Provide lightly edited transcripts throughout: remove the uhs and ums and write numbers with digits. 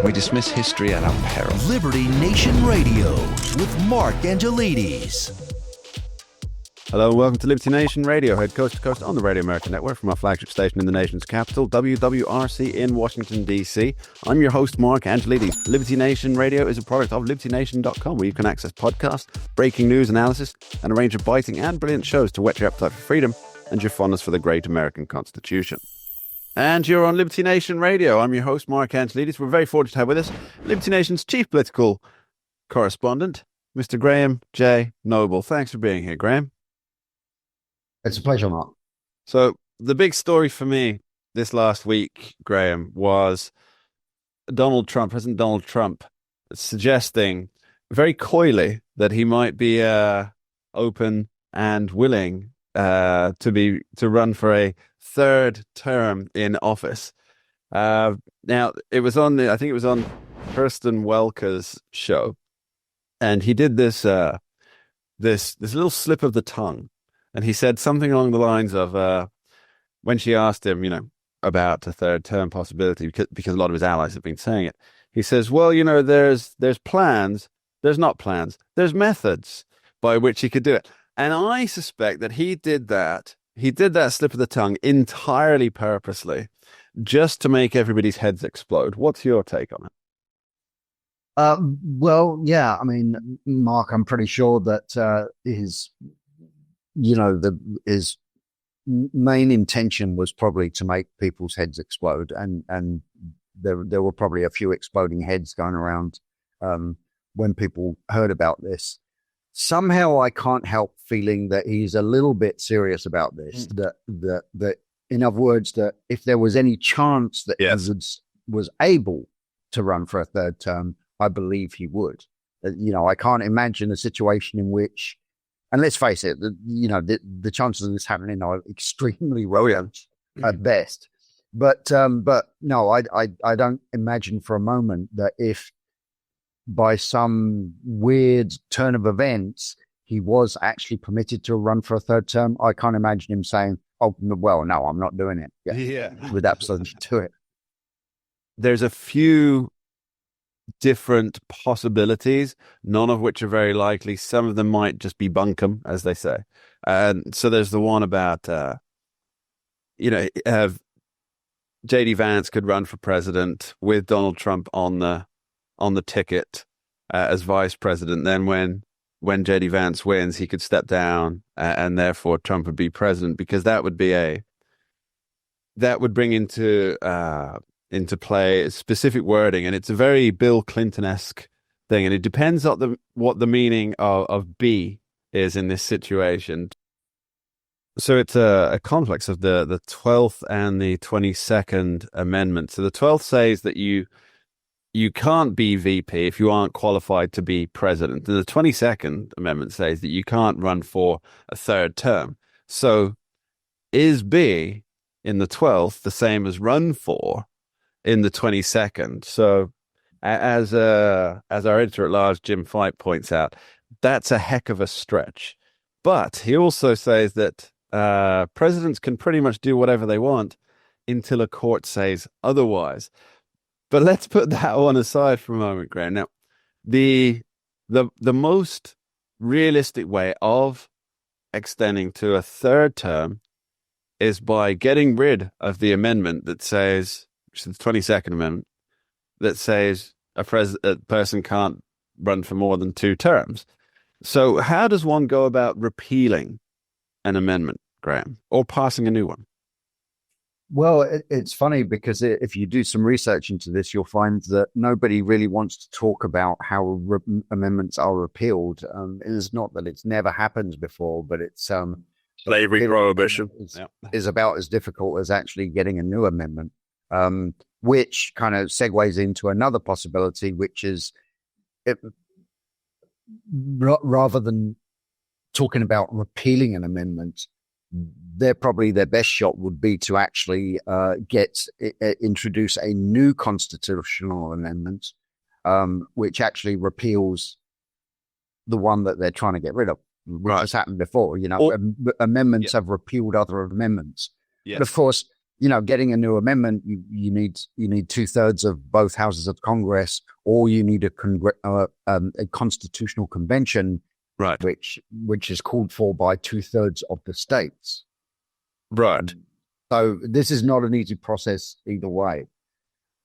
We dismiss history at our peril. Liberty Nation Radio with Mark Angelides. Hello and welcome to Liberty Nation Radio, heard coast to coast on the Radio American Network from our flagship station in the nation's capital, WWRC in Washington, D.C. I'm your host, Mark Angelides. Liberty Nation Radio is a product of LibertyNation.com, where you can access podcasts, breaking news analysis, and a range of biting and brilliant shows to whet your appetite for freedom and your fondness for the great American Constitution. And you're on Liberty Nation Radio. I'm your host, Mark Angelides. We're very fortunate to have with us Liberty Nation's chief political correspondent, Mr. Graham J. Noble. Thanks for being here, Graham. It's a pleasure, Mark. So the big story for me this last week, Graham, was President Donald Trump, suggesting very coyly that he might be open and willing to run for a third term in office. Now it was on Kirsten Welker's show, and he did this little slip of the tongue. And he said something along the lines of, when she asked him, about a third term possibility, because a lot of his allies have been saying it, he says, well, there's plans, there's not plans, there's methods by which he could do it. And I suspect that he did that slip of the tongue entirely purposely, just to make everybody's heads explode. What's your take on it? Well, yeah, I mean, Mark, I'm pretty sure that his main intention was probably to make people's heads explode, and there were probably a few exploding heads going around when people heard about this. Somehow I can't help feeling that he's a little bit serious about this, that in other words, that if there was any chance that he was able to run for a third term, I believe he would. I can't imagine a situation in which, and let's face it, the chances of this happening are extremely remote at best. But no, I don't imagine for a moment that if by some weird turn of events he was actually permitted to run for a third term, I can't imagine him saying, "Oh, well, no, I'm not doing it." Yeah. Would absolutely do it. There's a few different possibilities, none of which are very likely. Some of them might just be bunkum, as they say. And so there's the one about, J.D. Vance could run for president with Donald Trump on the ticket as vice president. Then when J.D. Vance wins, he could step down and therefore Trump would be president, because that would bring into play specific wording, and it's a very Bill Clinton-esque thing, and it depends on what the meaning of B is in this situation. So it's a complex of the 12th and the 22nd Amendment. So the 12th says that you can't be VP if you aren't qualified to be president, and the 22nd Amendment says that you can't run for a third term. So is B in the 12th the same as run for in the 22nd? So as our editor at large, Jim Fight, points out, that's a heck of a stretch. But he also says that presidents can pretty much do whatever they want until a court says otherwise. But let's put that one aside for a moment, Graham. Now, the most realistic way of extending to a third term is by getting rid of the amendment that says, which is the 22nd Amendment, that says a person can't run for more than 2 terms. So how does one go about repealing an amendment, Graham, or passing a new one? Well, it's funny because if you do some research into this, you'll find that nobody really wants to talk about how amendments are repealed. It's not that it's never happened before, but it's slavery prohibition is about as difficult as actually getting a new amendment, which kind of segues into another possibility, which is rather than talking about repealing an amendment, their best shot would be to actually introduce a new constitutional amendment, which actually repeals the one that they're trying to get rid of, which has happened before. Amendments have repealed other amendments. Yes. But of course, getting a new amendment, you need 2/3 of both houses of Congress, or you need a constitutional convention, Right. which is called for by 2/3 of the states. Right. So this is not an easy process either way.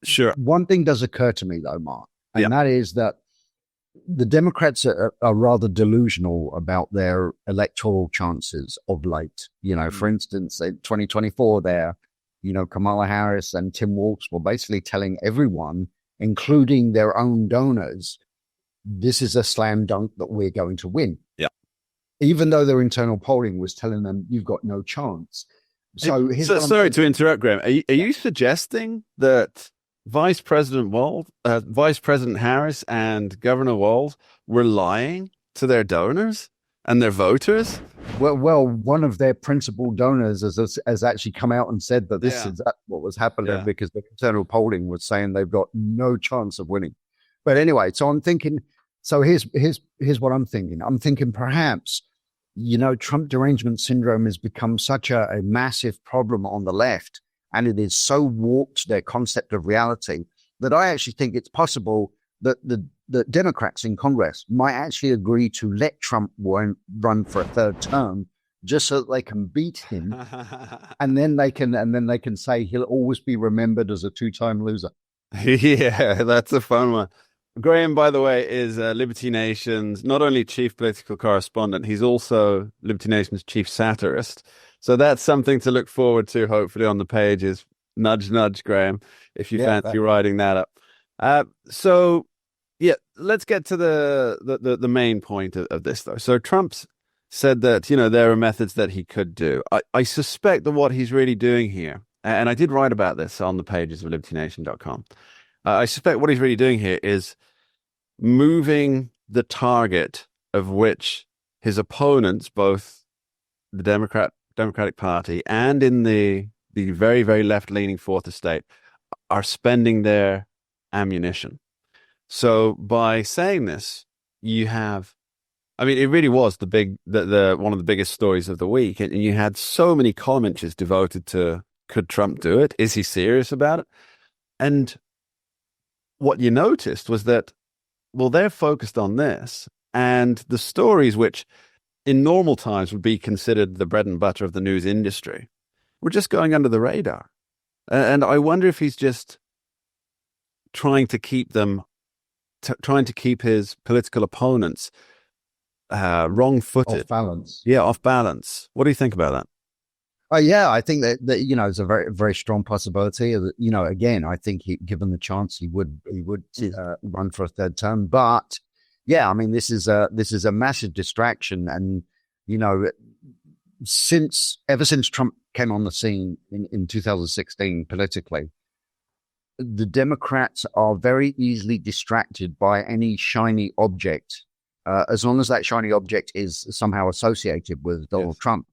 Sure. One thing does occur to me, though, Mark, and that is that the Democrats are rather delusional about their electoral chances of late. For instance, in 2024, Kamala Harris and Tim Walz were basically telling everyone, including their own donors, this is a slam dunk that we're going to win. Yeah. Even though their internal polling was telling them you've got no chance. So sorry to interrupt, Graham. Are you suggesting that Vice President Harris and Governor Walz were lying to their donors and their voters? Well, one of their principal donors has actually come out and said that this is what was happening because the internal polling was saying they've got no chance of winning. But anyway, so I'm thinking. So here's what I'm thinking. I'm thinking perhaps, Trump derangement syndrome has become such a massive problem on the left, and it is so warped their concept of reality that I actually think it's possible that the Democrats in Congress might actually agree to let Trump run for a third term just so that they can beat him, and then they can say he'll always be remembered as a two-time loser. Yeah, that's a fun one. Graham, by the way, is Liberty Nation's not only chief political correspondent, he's also Liberty Nation's chief satirist. So that's something to look forward to, hopefully, on the pages. Nudge, nudge, Graham, if you fancy writing that up. So, let's get to the main point of this, though. So Trump's said that, there are methods that he could do. I suspect that what he's really doing here, and I did write about this on the pages of libertynation.com, I suspect what he's really doing here is moving the target of which his opponents, both the Democratic Party and in the very, very left-leaning Fourth Estate, are spending their ammunition. So by saying this, you have, it really was the one of the biggest stories of the week, and you had so many column inches devoted to, could Trump do it? Is he serious about it? And what you noticed was that, well, they're focused on this, and the stories which in normal times would be considered the bread and butter of the news industry were just going under the radar. And I wonder if he's just trying to keep his political opponents wrong-footed. Off balance. Yeah, off balance. What do you think about that? I think that it's a very, very strong possibility. Again, I think given the chance, he would run for a third term. But this is a massive distraction, and ever since Trump came on the scene in 2016 politically, the Democrats are very easily distracted by any shiny object, as long as that shiny object is somehow associated with Donald Trump.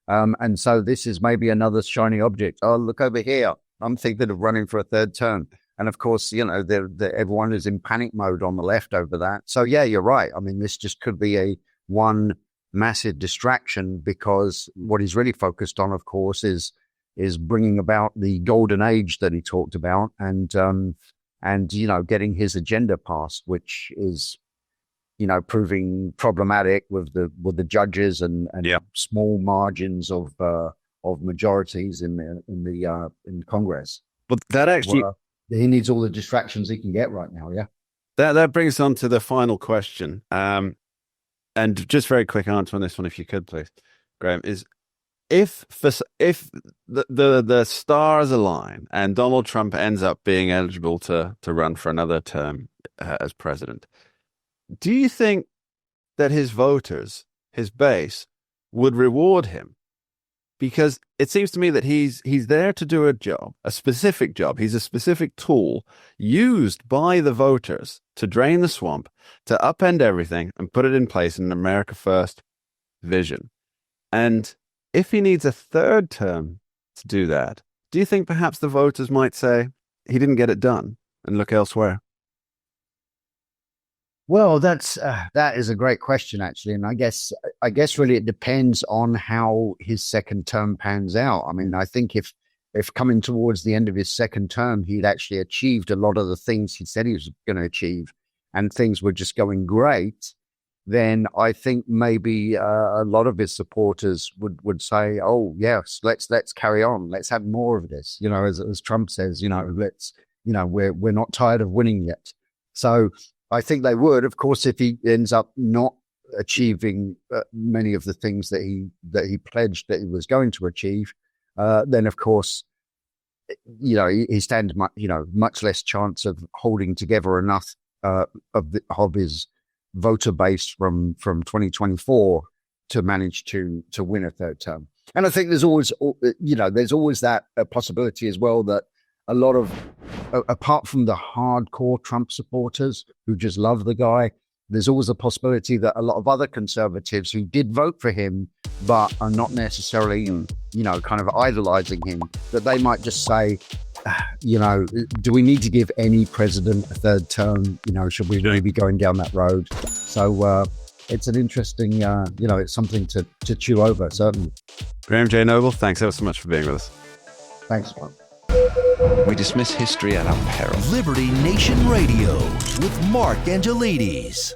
And so this is maybe another shiny object. Oh, look over here. I'm thinking of running for a third term. And of course, everyone is in panic mode on the left over that. So you're right. This just could be one massive distraction, because what he's really focused on, of course, is bringing about the golden age that he talked about, and getting his agenda passed, which is, proving problematic with the judges and small margins of majorities in Congress. But that actually, he needs all the distractions he can get right now. Yeah, that brings us on to the final question. And just very quick answer on this one, if you could, please, Graham, is if the stars align and Donald Trump ends up being eligible to run for another term as president, do you think that his voters, his base, would reward him? Because it seems to me that he's there to do a job, a specific job. He's a specific tool used by the voters to drain the swamp, to upend everything and put it in place in an America First vision. And if he needs a third term to do that, do you think perhaps the voters might say he didn't get it done and look elsewhere? Well, that is a great question, actually, and I guess really it depends on how his second term pans out. I think if if coming towards the end of his second term, he'd actually achieved a lot of the things he said he was going to achieve and things were just going great, then I think maybe a lot of his supporters would say, "Oh yes, let's carry on. Let's have more of this." As Trump says, we're not tired of winning yet. So I think they would. Of course, if he ends up not achieving many of the things that he pledged that he was going to achieve, then of course, he stands much less chance of holding together enough of his voter base from 2024 to manage to win a third term. And I think there's always that possibility as well that a lot of, apart from the hardcore Trump supporters who just love the guy, there's always a possibility that a lot of other conservatives who did vote for him but are not necessarily, kind of idolizing him, that they might just say, do we need to give any president a third term? Should we really be going down that road? So it's an interesting, it's something to chew over, certainly. Graham J. Noble, thanks ever so much for being with us. Thanks, Mark. We dismiss history at our peril. Liberty Nation Radio with Mark Angelides.